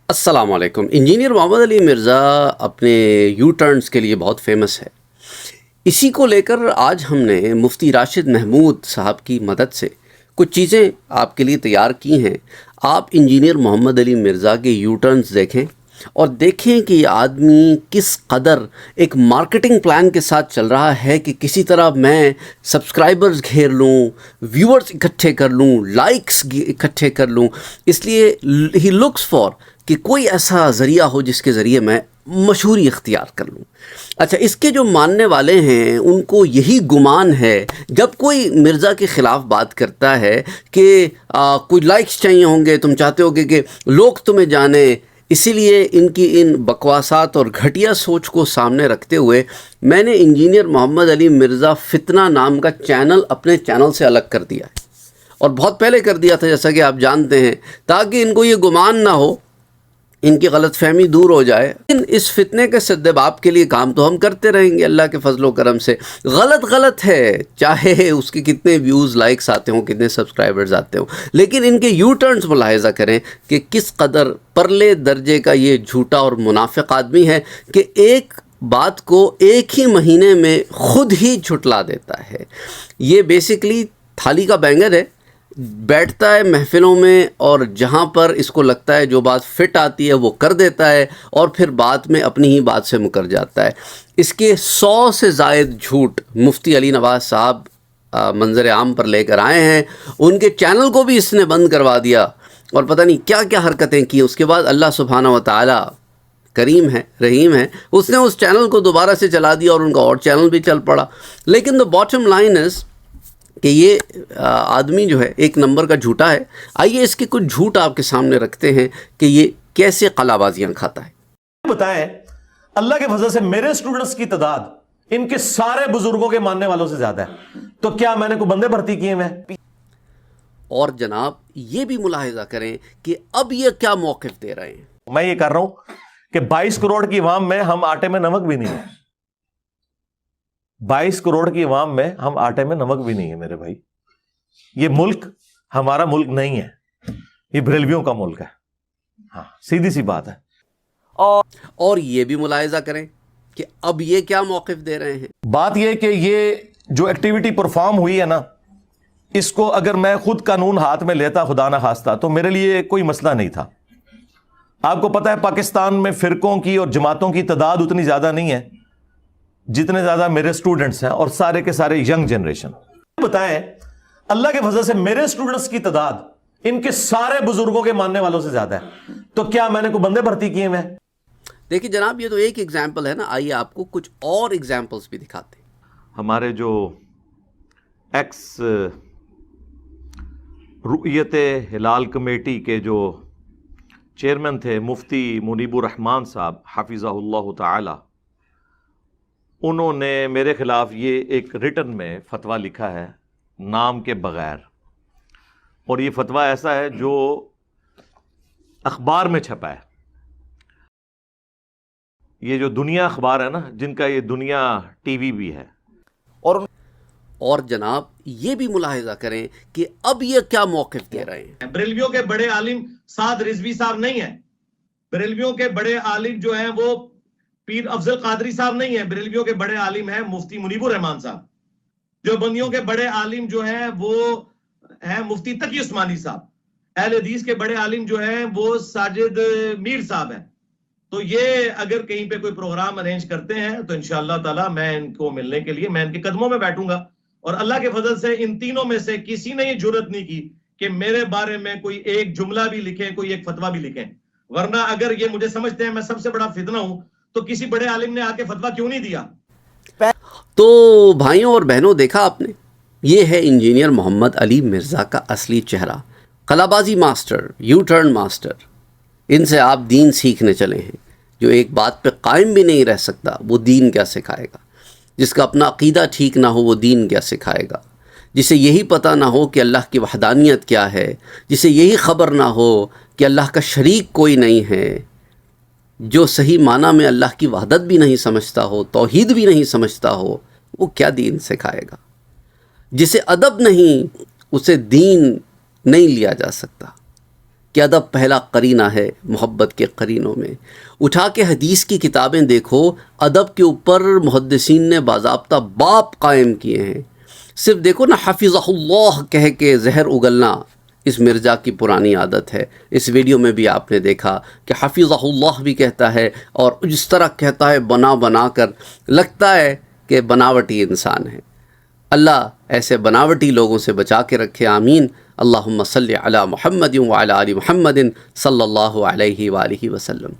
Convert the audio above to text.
السلام علیکم۔ انجینئر محمد علی مرزا اپنے یو ٹرنز کے لیے بہت فیمس ہے۔ اسی کو لے کر آج ہم نے مفتی راشد محمود صاحب کی مدد سے کچھ چیزیں آپ کے لیے تیار کی ہیں۔ آپ انجینئر محمد علی مرزا کے یو ٹرنز دیکھیں اور دیکھیں کہ یہ آدمی کس قدر ایک مارکیٹنگ پلان کے ساتھ چل رہا ہے کہ کسی طرح میں سبسکرائبرز گھیر لوں، ویورز اکٹھے کر لوں، لائکس اکٹھے کر لوں، اس لیے ہی لکس فار کہ کوئی ایسا ذریعہ ہو جس کے ذریعے میں مشہوری اختیار کر لوں۔ اچھا، اس کے جو ماننے والے ہیں ان کو یہی گمان ہے جب کوئی مرزا کے خلاف بات کرتا ہے کہ کوئی لائکس چاہیے ہوں گے، تم چاہتے ہو کہ لوگ تمہیں جانیں، اسی لیے ان کی ان بکواسات اور گھٹیا سوچ کو سامنے رکھتے ہوئے میں نے انجینئر محمد علی مرزا فتنہ نام کا چینل اپنے چینل سے الگ کر دیا ہے، اور بہت پہلے کر دیا تھا جیسا کہ آپ جانتے ہیں، تاکہ ان کو یہ گمان نہ ہو، ان کی غلط فہمی دور ہو جائے۔ لیکن اس فتنے کے سدباب کے لیے کام تو ہم کرتے رہیں گے اللہ کے فضل و کرم سے۔ غلط ہے، چاہے اس کے کتنے ویوز، لائکس آتے ہوں، کتنے سبسکرائبرز آتے ہوں، لیکن ان کے یو ٹرنز ملاحظہ کریں کہ کس قدر پرلے درجے کا یہ جھوٹا اور منافق آدمی ہے کہ ایک بات کو ایک ہی مہینے میں خود ہی جھٹلا دیتا ہے۔ یہ بیسیکلی تھالی کا بینگر ہے، بیٹھتا ہے محفلوں میں اور جہاں پر اس کو لگتا ہے جو بات فٹ آتی ہے وہ کر دیتا ہے، اور پھر بعد میں اپنی ہی بات سے مکر جاتا ہے۔ اس کے 100 سے زائد جھوٹ مفتی علی نواز صاحب منظر عام پر لے کر آئے ہیں۔ ان کے چینل کو بھی اس نے بند کروا دیا اور پتہ نہیں کیا کیا حرکتیں کی۔ اس کے بعد اللہ سبحانہ و تعالی کریم ہے، رحیم ہے، اس نے اس چینل کو دوبارہ سے چلا دیا اور ان کا اور چینل بھی چل پڑا۔ لیکن دا باٹم لائن از کہ یہ آدمی جو ہے ایک نمبر کا جھوٹا ہے۔ آئیے اس کے کچھ جھوٹ آپ کے سامنے رکھتے ہیں کہ یہ کیسے قلا بازیاں کھاتا ہے۔ بتائیں، اللہ کے فضل سے میرے اسٹوڈنٹس کی تعداد ان کے سارے بزرگوں کے ماننے والوں سے زیادہ ہے، تو کیا میں نے کوئی بندے بھرتی کیے میں؟ اور جناب یہ بھی ملاحظہ کریں کہ اب یہ کیا موقف دے رہے ہیں۔ میں یہ کر رہا ہوں کہ 22 کروڑ کی عوام میں ہم آٹے میں نمک بھی نہیں ہے۔ 22 کروڑ کی عوام میں ہم آٹے میں نمک بھی نہیں ہے میرے بھائی۔ یہ ملک ہمارا ملک نہیں ہے، یہ بریلویوں کا ملک ہے۔ ہاں، سیدھی سی بات ہے۔ اور یہ بھی ملاحظہ کریں کہ اب یہ کیا موقف دے رہے ہیں۔ بات یہ کہ یہ جو ایکٹیویٹی پرفارم ہوئی ہے نا، اس کو اگر میں خود قانون ہاتھ میں لیتا خدا نہ خواستہ تو میرے لیے کوئی مسئلہ نہیں تھا۔ آپ کو پتہ ہے پاکستان میں فرقوں کی اور جماعتوں کی تعداد اتنی زیادہ نہیں ہے جتنے زیادہ میرے اسٹوڈنٹس ہیں، اور سارے کے سارے ینگ جنریشن۔ بتائیں، اللہ کے فضل سے میرے اسٹوڈنٹس کی تعداد ان کے سارے بزرگوں کے ماننے والوں سے زیادہ ہے، تو کیا میں نے کوئی بندے بھرتی کیے میں؟ دیکھیں جناب، یہ تو ایک ایگزامپل ہے نا، آئیے آپ کو کچھ اور ایگزامپلس بھی دکھاتے ہیں۔ ہمارے جو ایکس رؤیت ہلال کمیٹی کے جو چیئرمین تھے مفتی منیب الرحمان صاحب حفظہ اللہ تعالی، انہوں نے میرے خلاف یہ ایک ریٹن میں فتویٰ لکھا ہے نام کے بغیر، اور یہ فتویٰ ایسا ہے جو اخبار میں چھپا ہے۔ یہ جو دنیا اخبار ہے نا، جن کا یہ دنیا ٹی وی بھی ہے۔ اور جناب یہ بھی ملاحظہ کریں کہ اب یہ کیا موقف دے رہے ہیں۔ بریلویوں کے بڑے عالم سعد رضوی صاحب نہیں ہیں۔ بریلویوں کے بڑے عالم جو ہیں وہ پیر افضل قادری صاحب نہیں ہیں۔ بریلویوں کے بڑے عالم ہیں مفتی منیب الرحمان صاحب۔ جو بندیوں کے بڑے عالم جو ہیں وہ ہیں مفتی تقی عثمانی صاحب۔ اہل حدیث کے بڑے عالم جو ہیں وہ ساجد میر صاحب ہیں۔ تو یہ اگر کہیں پہ کوئی پروگرام ارینج کرتے ہیں تو انشاءاللہ تعالی میں ان کو ملنے کے لیے میں ان کے قدموں میں بیٹھوں گا، اور اللہ کے فضل سے ان تینوں میں سے کسی نے یہ جرات نہیں کی کہ میرے بارے میں کوئی ایک جملہ بھی لکھیں، کوئی ایک فتویٰ بھی لکھیں۔ ورنہ اگر یہ مجھے سمجھتے ہیں میں سب سے بڑا فتنہ ہوں تو کسی بڑے عالم نے آ کے فتویٰ کیوں نہیں دیا؟ تو بھائیوں اور بہنوں، دیکھا آپ نے، یہ ہے انجینئر محمد علی مرزا کا اصلی چہرہ، قلہ بازی ماسٹر، یو ٹرن ماسٹر۔ ان سے آپ دین سیکھنے چلے ہیں۔ جو ایک بات پہ قائم بھی نہیں رہ سکتا وہ دین کیا سکھائے گا؟ جس کا اپنا عقیدہ ٹھیک نہ ہو وہ دین کیا سکھائے گا؟ جسے یہی پتہ نہ ہو کہ اللہ کی وحدانیت کیا ہے، جسے یہی خبر نہ ہو کہ اللہ کا شریک کوئی نہیں ہے، جو صحیح معنی میں اللہ کی وحدت بھی نہیں سمجھتا ہو، توحید بھی نہیں سمجھتا ہو، وہ کیا دین سکھائے گا؟ جسے ادب نہیں، اسے دین نہیں لیا جا سکتا۔ کہ ادب پہلا قرینہ ہے محبت کے قرینوں میں۔ اٹھا کے حدیث کی کتابیں دیکھو، ادب کے اوپر محدثین نے باضابطہ باب قائم کیے ہیں۔ صرف دیکھو نا، حفظہ اللہ کہہ کے زہر اگلنا اس مرزا کی پرانی عادت ہے۔ اس ویڈیو میں بھی آپ نے دیکھا کہ حفظہ اللہ بھی کہتا ہے، اور جس طرح کہتا ہے بنا بنا کر لگتا ہے کہ بناوٹی انسان ہے۔ اللہ ایسے بناوٹی لوگوں سے بچا کے رکھے، آمین۔ اللہم صلی علی محمد وعلی آل محمد صلی اللہ علیہ وآلہ وسلم۔